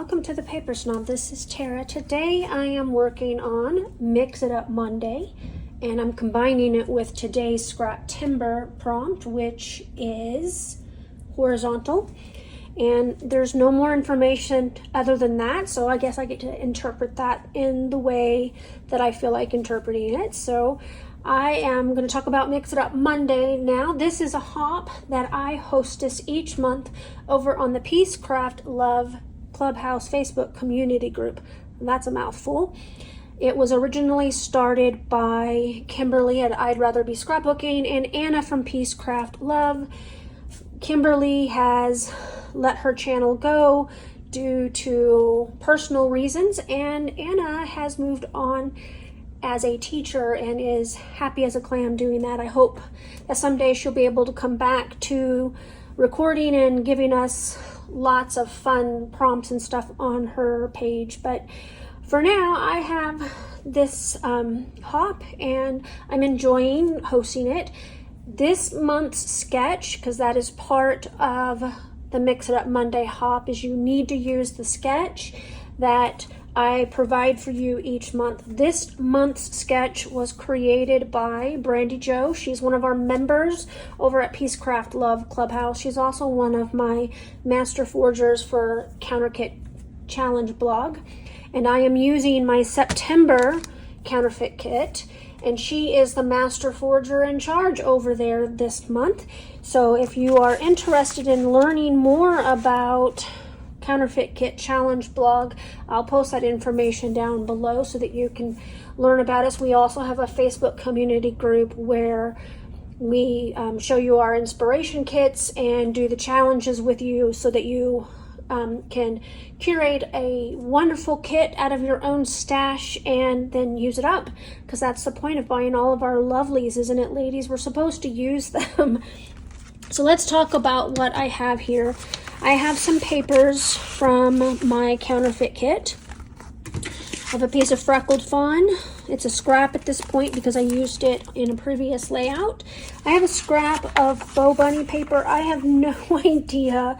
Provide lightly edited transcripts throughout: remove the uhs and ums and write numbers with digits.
welcome to the Paper Snob. This is Tara. Today I am working on Mix It Up Monday, and I'm combining it with today's Scraptember prompt, which is horizontal. And there's no more information other than that, so I guess I get to interpret that in the way that I feel like interpreting it. So I am going to talk about Mix It Up Monday now. This is a hop that I hostess each month over on the Peace Craft Love Clubhouse Facebook community group. That's a mouthful. It was originally started by Kimberly at I'd Rather Be Scrapbooking and Anna from Peace Craft Love. Kimberly has let her channel go due to personal reasons, and Anna has moved on as a teacher and is happy as a clam doing that. I hope that someday she'll be able to come back to recording and giving us lots of fun prompts and stuff on her page. But for now, I have this hop and I'm enjoying hosting it. This month's sketch, because that is part of the Mix It Up Monday hop, is you need to use the sketch that I provide for you each month. This month's sketch was created by Brandy Jo. She's one of our members over at Peacecraft Love Clubhouse. She's also one of my master forgers for Counterfeit Challenge blog. And I am using my September counterfeit kit, and she is the master forger in charge over there this month. So if you are interested in learning more about Counterfeit Kit Challenge blog, I'll post that information down below so that you can learn about us. We also have a Facebook community group where we show you our inspiration kits and do the challenges with you so that you can curate a wonderful kit out of your own stash and then use it up, because that's the point of buying all of our lovelies, isn't it, ladies? We're supposed to use them. So let's talk about what I have here. I have some papers from my counterfeit kit. I have a piece of freckled fawn. It's a scrap at this point because I used it in a previous layout. I have a scrap of Bow Bunny paper. I have no idea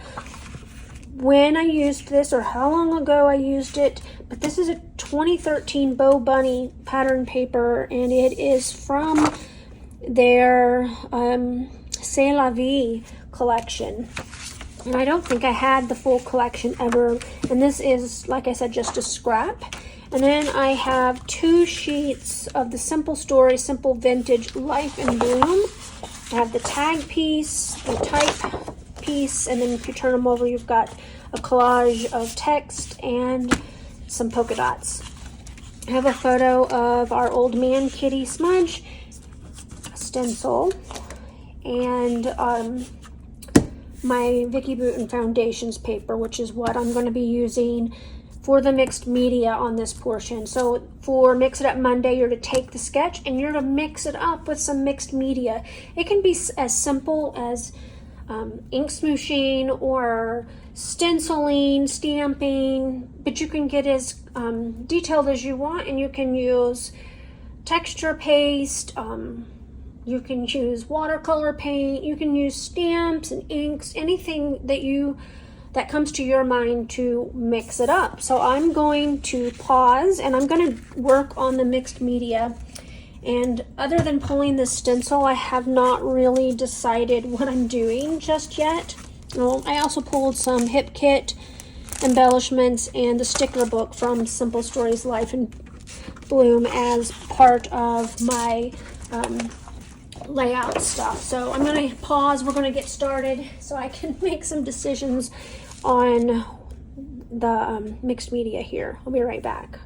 when I used this or how long ago I used it, but this is a 2013 Bow Bunny pattern paper, and it is from their C'est La Vie collection. And I don't think I had the full collection ever. And this is, like I said, just a scrap. And then I have 2 sheets of the Simple Story, Simple Vintage Life in Bloom. I have the tag piece, the type piece, and then if you turn them over, you've got a collage of text and some polka dots. I have a photo of our old man kitty Smudge, a stencil, and my Vicky Bouton Foundations paper, which is what I'm going to be using for the mixed media on this portion. So for Mix It Up Monday, you're to take the sketch and you're to mix it up with some mixed media. It can be as simple as ink smooshing or stenciling, stamping, but you can get as detailed as you want, and you can use texture paste, you can use watercolor paint, you can use stamps and inks, anything that comes to your mind to mix it up. So I'm going to pause and I'm going to work on the mixed media. And other than pulling the stencil, I have not really decided what I'm doing just yet. Well, I also pulled some hip kit embellishments and the sticker book from Simple Stories Life in Bloom as part of my layout stuff. So I'm going to pause. We're going to get started so I can make some decisions on the mixed media here. I'll be right back.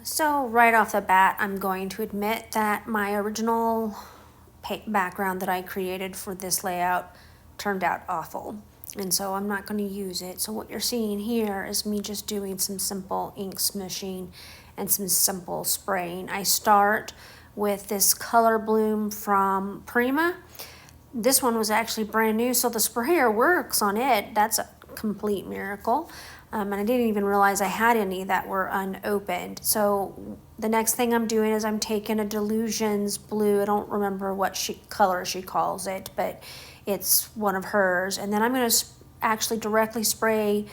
So right off the bat, I'm going to admit that my original background that I created for this layout turned out awful, and so I'm not going to use it. So what you're seeing here is me just doing some simple ink smooshing and some simple spraying. I start with this color bloom from Prima. This one was actually brand new, so the sprayer works on it. That's a complete miracle. And I didn't even realize I had any that were unopened. So the next thing I'm doing is I'm taking a Delusions blue. I don't remember what color she calls it, but it's one of hers. And then I'm going to actually directly spray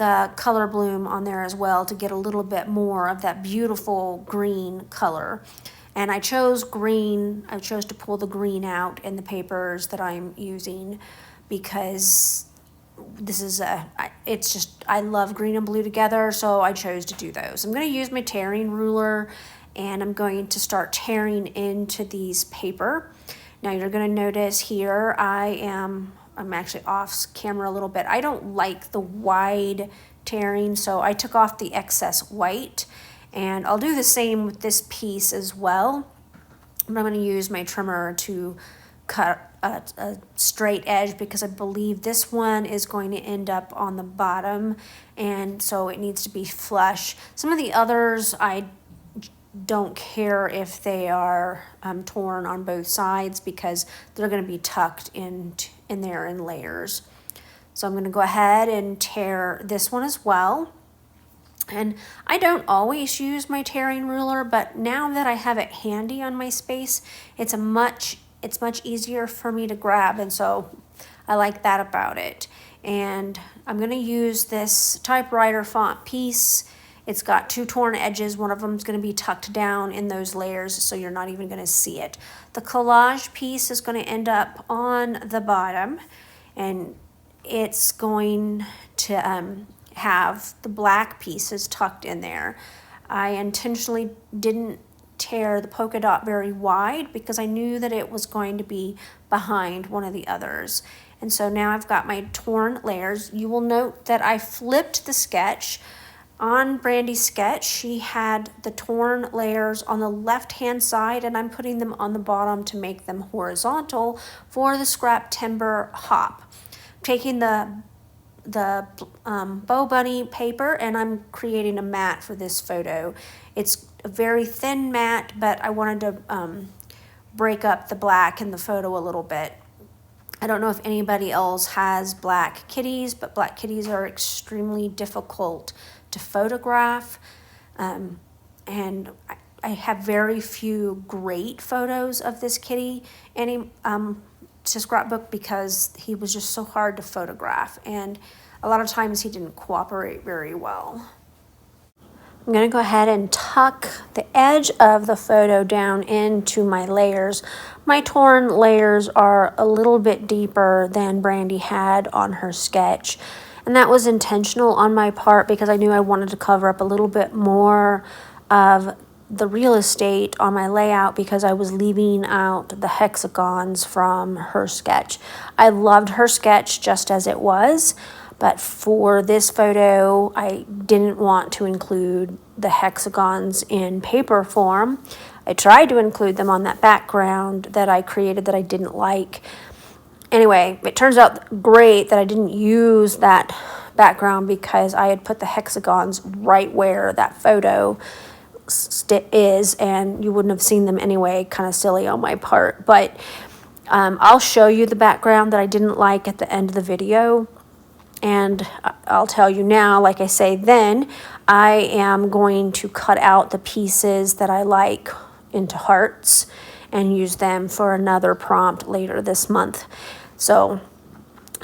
the color bloom on there as well to get a little bit more of that beautiful green color. And I chose green. I chose to pull the green out in the papers that I'm using because this is it's just, I love green and blue together, so I chose to do those. I'm going to use my tearing ruler, and I'm going to start tearing into these paper. Now you're going to notice here I'm actually off camera a little bit. I don't like the wide tearing, so I took off the excess white, and I'll do the same with this piece as well. But I'm going to use my trimmer to cut a straight edge because I believe this one is going to end up on the bottom, and so it needs to be flush. Some of the others I don't care if they are torn on both sides because they're going to be tucked in there in layers. So I'm going to go ahead and tear this one as well. And I don't always use my tearing ruler, but now that I have it handy on my space, it's much easier for me to grab, and so I like that about it. And I'm going to use this typewriter font piece. It's got 2 torn edges. One of them is going to be tucked down in those layers, so you're not even going to see it. The collage piece is going to end up on the bottom, and it's going to have the black pieces tucked in there. I intentionally didn't tear the polka dot very wide because I knew that it was going to be behind one of the others. And so now I've got my torn layers. You will note that I flipped the sketch. On Brandy's sketch, she had the torn layers on the left-hand side, and I'm putting them on the bottom to make them horizontal for the Scraptember hop. I'm taking the Bow Bunny paper, and I'm creating a mat for this photo. It's a very thin mat, but I wanted to break up the black in the photo a little bit. I don't know if anybody else has black kitties, but black kitties are extremely difficult to photograph, and I have very few great photos of this kitty to scrapbook because he was just so hard to photograph, and a lot of times he didn't cooperate very well. I'm going to go ahead and tuck the edge of the photo down into my layers. My torn layers are a little bit deeper than Brandy had on her sketch, and that was intentional on my part because I knew I wanted to cover up a little bit more of the real estate on my layout because I was leaving out the hexagons from her sketch. I loved her sketch just as it was, but for this photo, I didn't want to include the hexagons in paper form. I tried to include them on that background that I created that I didn't like. Anyway, it turns out great that I didn't use that background because I had put the hexagons right where that photo is, and you wouldn't have seen them anyway. Kind of silly on my part, but I'll show you the background that I didn't like at the end of the video. And I'll tell you now, like I say then, I am going to cut out the pieces that I like into hearts and use them for another prompt later this month. So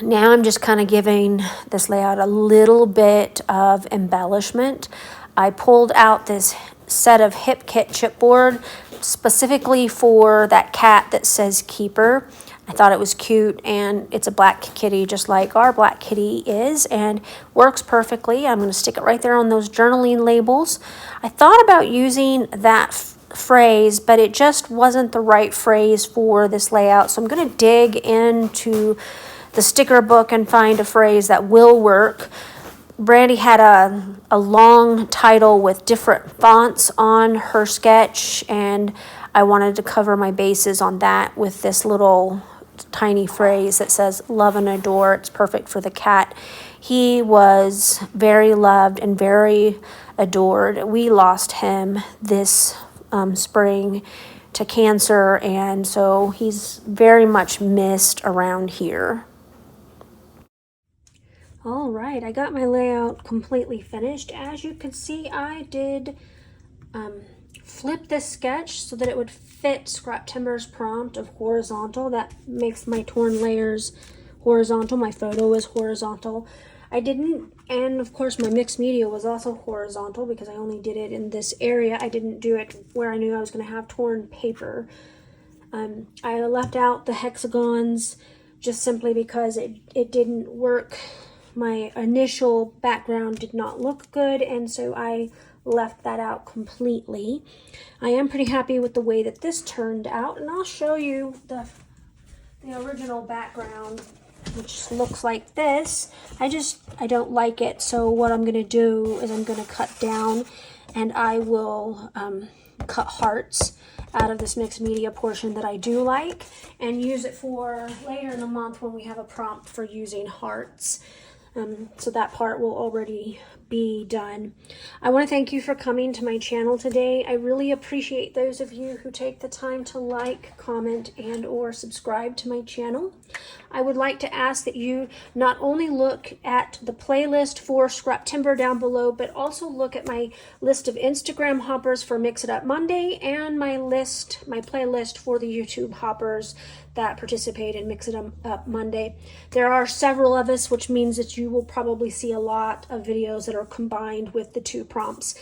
now I'm just kind of giving this layout a little bit of embellishment. I pulled out this set of Hip Kit chipboard specifically for that cat that says Keeper. I thought it was cute, and it's a black kitty just like our black kitty is, and works perfectly. I'm going to stick it right there on those journaling labels. I thought about using that phrase, but it just wasn't the right phrase for this layout, so I'm going to dig into the sticker book and find a phrase that will work. Brandy had a long title with different fonts on her sketch, and I wanted to cover my bases on that with this little tiny phrase that says love and adore. It's perfect for the cat. He was very loved and very adored. We lost him this spring to cancer, and so he's very much missed around here. All right, I got my layout completely finished. As you can see, I did flip this sketch so that it would fit Scraptember's prompt of horizontal. That makes my torn layers horizontal. My photo is horizontal. I didn't, and of course my mixed media was also horizontal because I only did it in this area. I didn't do it where I knew I was going to have torn paper. I left out the hexagons just simply because it didn't work. My initial background did not look good, and so I left that out completely. I am pretty happy with the way that this turned out, and I'll show you the original background, which looks like this. I don't like it, so what I'm going to do is I'm going to cut down, and I will cut hearts out of this mixed media portion that I do like, and use it for later in the month when we have a prompt for using hearts. So that part will already be done. I want to thank you for coming to my channel today. I really appreciate those of you who take the time to like, comment, and or subscribe to my channel. I would like to ask that you not only look at the playlist for Scraptember down below, but also look at my list of Instagram hoppers for Mix It Up Monday and my playlist for the YouTube hoppers that participate in Mix It Up Monday. There are several of us, which means that you will probably see a lot of videos that are combined with the two prompts,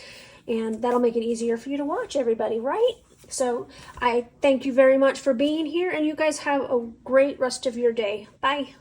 and that'll make it easier for you to watch, everybody, right? So I thank you very much for being here, and you guys have a great rest of your day. Bye.